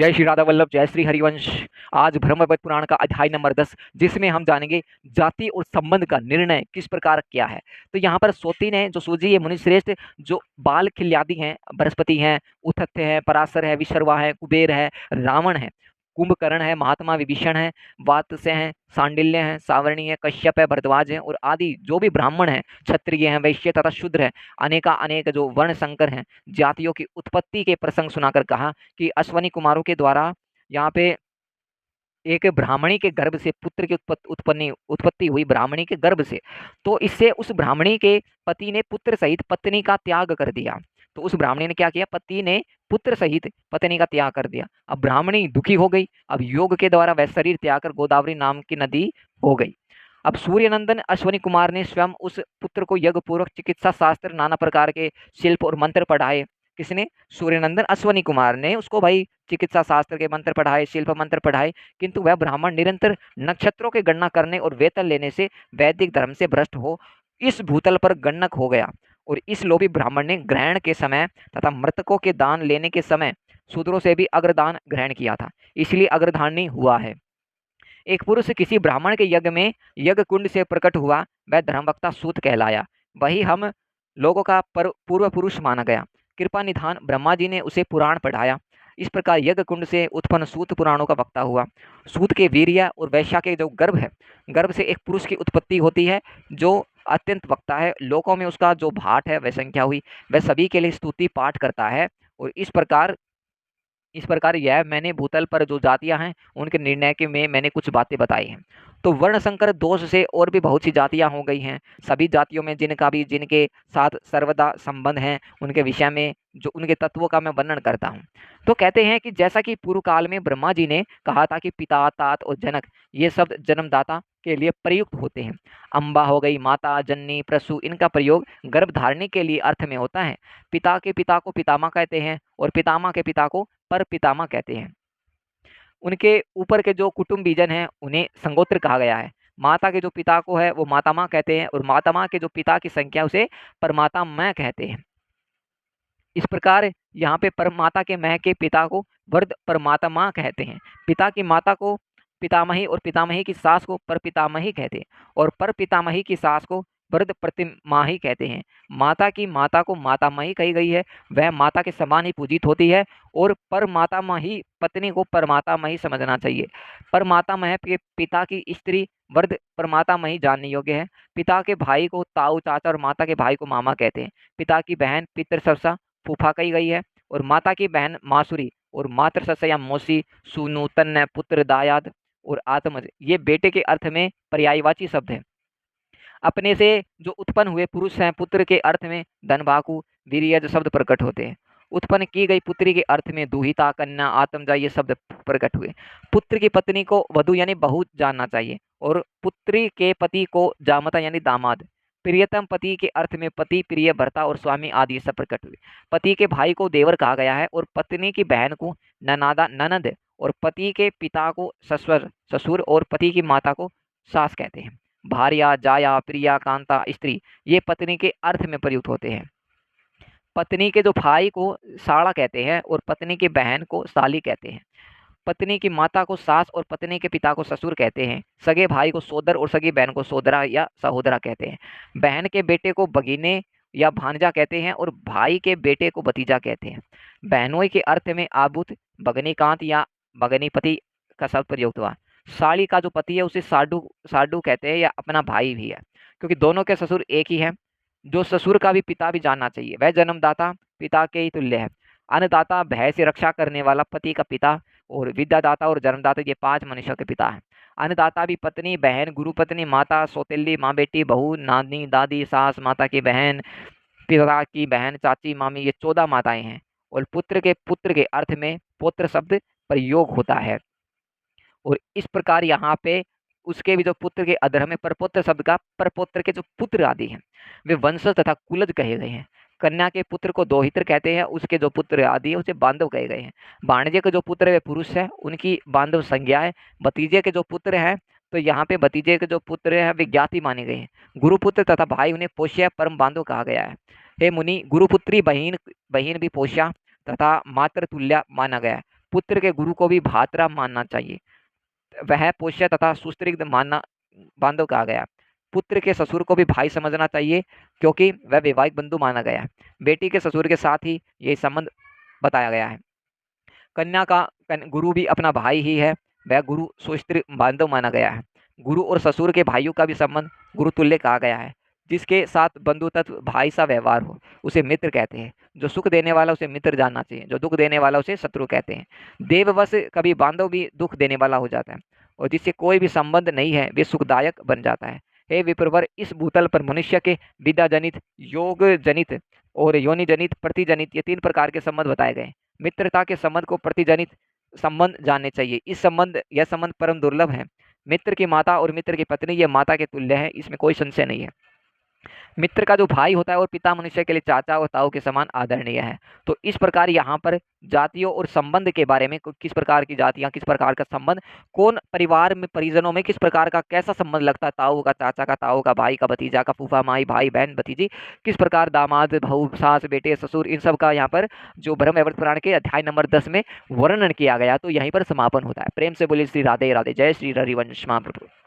जय श्री राधा वल्लभ, जय श्री हरिवंश। आज ब्रह्मवैवर्त पुराण का अध्याय नंबर 10, जिसमें हम जानेंगे जाति और संबंध का निर्णय किस प्रकार किया है। तो यहाँ पर सोती ने जो सूझी, ये मुनि श्रेष्ठ जो बाल खिल्यादि हैं, बृहस्पति हैं, उथत्य है, पराशर है, विशर्वा है, कुबेर है, रावण है, कुंभकर्ण है, महात्मा विभीषण है, वात्स्य हैं, सांडिल्य हैं, सावर्णी है, कश्यप है, भरद्वाज है और आदि जो भी ब्राह्मण हैं, क्षत्रिय हैं, वैश्य तथा शूद्र हैं, अनेका अनेक जो वर्ण संकर हैं, जातियों की उत्पत्ति के प्रसंग सुनाकर कहा कि अश्वनी कुमारों के द्वारा यहाँ पे एक ब्राह्मणी के गर्भ से पुत्र की उत्पत्ति हुई, ब्राह्मणी के गर्भ से। तो इससे उस ब्राह्मणी के पति ने पुत्र सहित पत्नी का त्याग कर दिया। तो उस ब्राह्मणी ने क्या किया, पति ने पुत्र सहित पत्नी का त्याग कर दिया। अब ब्राह्मणी दुखी हो गई। अब योग के द्वारा वह शरीर त्याग कर गोदावरी नाम की नदी हो गई। अब सूर्यनंदन अश्वनी कुमार ने स्वयं उस पुत्र को यज्ञ पूर्वक चिकित्सा शास्त्र, नाना प्रकार के शिल्प और मंत्र पढ़ाए। किसने? सूर्यनंदन अश्वनी कुमार ने उसको भाई चिकित्सा शास्त्र के मंत्र पढ़ाए, शिल्प मंत्र पढ़ाए। किंतु वह ब्राह्मण निरंतर नक्षत्रों की गणना करने और वेतन लेने से वैदिक धर्म से भ्रष्ट हो इस भूतल पर गणक हो गया। और इस लोभी ब्राह्मण ने ग्रहण के समय तथा मृतकों के दान लेने के समय शूद्रों से भी अग्रदान ग्रहण किया था, इसलिए अग्रधानी हुआ है। एक पुरुष किसी ब्राह्मण के यज्ञ में यज्ञ कुंड से प्रकट हुआ, वह धर्मवक्ता सूत कहलाया। वही हम लोगों का पूर्व पुरुष माना गया। कृपा निधान ब्रह्मा जी ने उसे पुराण पढ़ाया। इस प्रकार यज्ञ कुंड से उत्पन्न सूत पुराणों का वक्ता हुआ। सूत के वीर्य और वैश्या के जो गर्भ है, गर्भ से एक पुरुष की उत्पत्ति होती है जो अत्यंत वक्ता है। लोकों में उसका जो भाट है, वह संख्या हुई, वह सभी के लिए स्तुति पाठ करता है। और इस प्रकार यह मैंने भूतल पर जो जातियां हैं उनके निर्णय के में मैंने कुछ बातें बताई हैं। तो वर्ण संकर दोष से और भी बहुत सी जातियां हो गई हैं। सभी जातियों में जिनके साथ सर्वदा संबंध हैं, उनके विषय में जो उनके तत्वों का मैं वर्णन करता हूँ। तो कहते हैं कि जैसा कि पूर्व काल में ब्रह्मा जी ने कहा था कि पिता, तात और जनक ये शब्द जन्मदाता के लिए प्रयुक्त होते हैं। अम्बा हो गई, माता, जननी, प्रसु, इनका प्रयोग गर्भ धारणे के लिए अर्थ में होता है। पिता के पिता को पितामह कहते हैं और पितामह के पिता को पर पितामह कहते हैं। उनके ऊपर के जो कुटुंब बीजन हैं उन्हें संगोत्र कहा गया है। माता के जो पिता को है वो मातामह कहते हैं और मातामह के जो पिता की संख्या उसे परमातामह कहते हैं। इस प्रकार यहाँ पे परमाता के मह के पिता को वर्द परमात्मा कहते हैं। पिता की माता को पितामही और पितामही की सास को परपितामही कहते हैं और परपितामही की सास को वर्द प्रतिमाही कहते हैं। माता की माता को मातामही कही गई है, वह माता के समान ही पूजित होती है। और परमातामही पत्नी को परमातामही समझना चाहिए। परमातामह के पिता की स्त्री वर्द परमातामही जानने योग्य है। पिता के भाई को ताऊ चाचा और माता के भाई को मामा कहते हैं। पिता की बहन पितृसरसा फूफा कही गई है और माता की बहन मासुरी और मातृ सस या मौसी, सुनु, तन्य, पुत्र, दायाद और आत्मज ये बेटे के अर्थ में पर्यायवाची शब्द है। अपने से जो उत्पन्न हुए पुरुष हैं, पुत्र के अर्थ में धनभाकु, वीर्यज शब्द प्रकट होते हैं। उत्पन्न की गई पुत्री के अर्थ में दुहिता, कन्या, आत्मजा ये शब्द प्रकट हुए। पुत्र की पत्नी को वधु यानी बहू जानना चाहिए और पुत्री के पति को जामता यानी दामाद। प्रियतम पति के अर्थ में पति, प्रिय, भर्ता और स्वामी आदि सब प्रकट हुए। पति के भाई को देवर कहा गया है और पत्नी की बहन को ननादा ननद और पति के पिता को ससुर और पति की माता को सास कहते हैं। भार्या, जाया, प्रिया, कांता, स्त्री ये पत्नी के अर्थ में प्रयुक्त होते हैं। पत्नी के जो भाई को साड़ा कहते हैं और पत्नी की बहन को साली कहते हैं। पत्नी की माता को सास और पत्नी के पिता को ससुर कहते हैं। सगे भाई को सोदर और सगी बहन को सोदरा या सहोदरा कहते हैं। बहन के बेटे को भगिने या भांजा कहते हैं और भाई के बेटे को भतीजा कहते हैं। बहनोई के अर्थ में आबुत, भगनीकांत या भगनीपति का शब्द प्रयुक्त हुआ। साड़ी का जो पति है उसे साडू साडू कहते हैं या अपना भाई भी है, क्योंकि दोनों के ससुर एक ही है। जो ससुर का भी पिता भी जानना चाहिए, वह जन्मदाता पिता के ही तुल्य है। अन्नदाता भय से रक्षा करने वाला पति का पिता और विद्यादाता और जन्मदाता ये 5 मनुष्यों के पिता हैं। अन्नदाता भी पत्नी, बहन, गुरु पत्नी, माता, सौतेली, माँ बेटी, बहू, नानी, दादी, सास, माता की बहन, पिता की बहन, चाची, मामी ये 14 माताएं हैं। और पुत्र के अर्थ में पुत्र शब्द प्रयोग होता है। और इस प्रकार यहाँ पे उसके भी जो पुत्र के अधर में परपुत्र शब्द का परपुत्र के जो पुत्र आदि हैं वे वंशज तथा कुलज कहे गए हैं। कन्या के पुत्र को दोहित्र कहते हैं, उसके जो पुत्र आदि है उसे बांधव कहे गए हैं। भाणजे के जो पुत्र है वे पुरुष है, उनकी बांधव संज्ञा है। भतीजे के जो पुत्र हैं तो यहाँ पे भतीजे के जो पुत्र है वे ज्ञाति माने गए हैं। गुरुपुत्र तथा भाई उन्हें पोष्य परम बांधव कहा गया है। हे मुनि, गुरुपुत्री बहिन भी पोष्या तथा मातृतुल्य माना गया है। पुत्र के गुरु को भी भ्राता मानना चाहिए। वह पोष्य तथा सुस्त्रीग्ध मानना बांधव कहा गया। पुत्र के ससुर को भी भाई समझना चाहिए क्योंकि वह वैवाहिक बंधु माना गया है। बेटी के ससुर के साथ ही ये संबंध बताया गया है। कन्या का गुरु भी अपना भाई ही है, वह गुरु सुस्त्री बांधव माना गया है। गुरु और ससुर के भाइयों का भी संबंध गुरु तुल्य कहा गया है। जिसके साथ बंधु तत्व भाई सा व्यवहार हो उसे मित्र कहते हैं। जो सुख देने वाला उसे मित्र जानना चाहिए, जो दुख देने वाला उसे शत्रु कहते हैं। देववश कभी बांधव भी दुख देने वाला हो जाता है और जिससे कोई भी संबंध नहीं है वे सुखदायक बन जाता है। हे विप्रवर, इस भूतल पर मनुष्य के विद्या जनित, योग जनित और योनि जनित, प्रतिजनित ये 3 प्रकार के संबंध बताए गए। मित्रता के संबंध को प्रतिजनित संबंध जानने चाहिए। यह संबंध परम दुर्लभ है। मित्र की माता और मित्र की पत्नी यह माता के तुल्य है, इसमें कोई संशय नहीं है। मित्र का जो भाई होता है और पिता मनुष्य के लिए चाचा और ताऊ के समान आदरणीय है। तो इस प्रकार यहाँ पर जातियों और संबंध के बारे में, किस प्रकार की जातियां, किस प्रकार का संबंध, कौन परिवार में, परिजनों में किस प्रकार का कैसा संबंध लगता है, ताऊ का, चाचा का, ताऊ का, भाई का, भतीजा का, फूफा, माई, भाई, बहन, भतीजी, किस प्रकार दामाद, बहू, सास, बेटे, ससुर, इन सब का यहाँ पर जो ब्रह्म वैवर्त पुराण के अध्याय नंबर 10 में वर्णन किया गया। तो यहीं पर समापन होता है। प्रेम से बोलिए श्री राधे राधे। जय श्री हरिवंश महाप्रभु।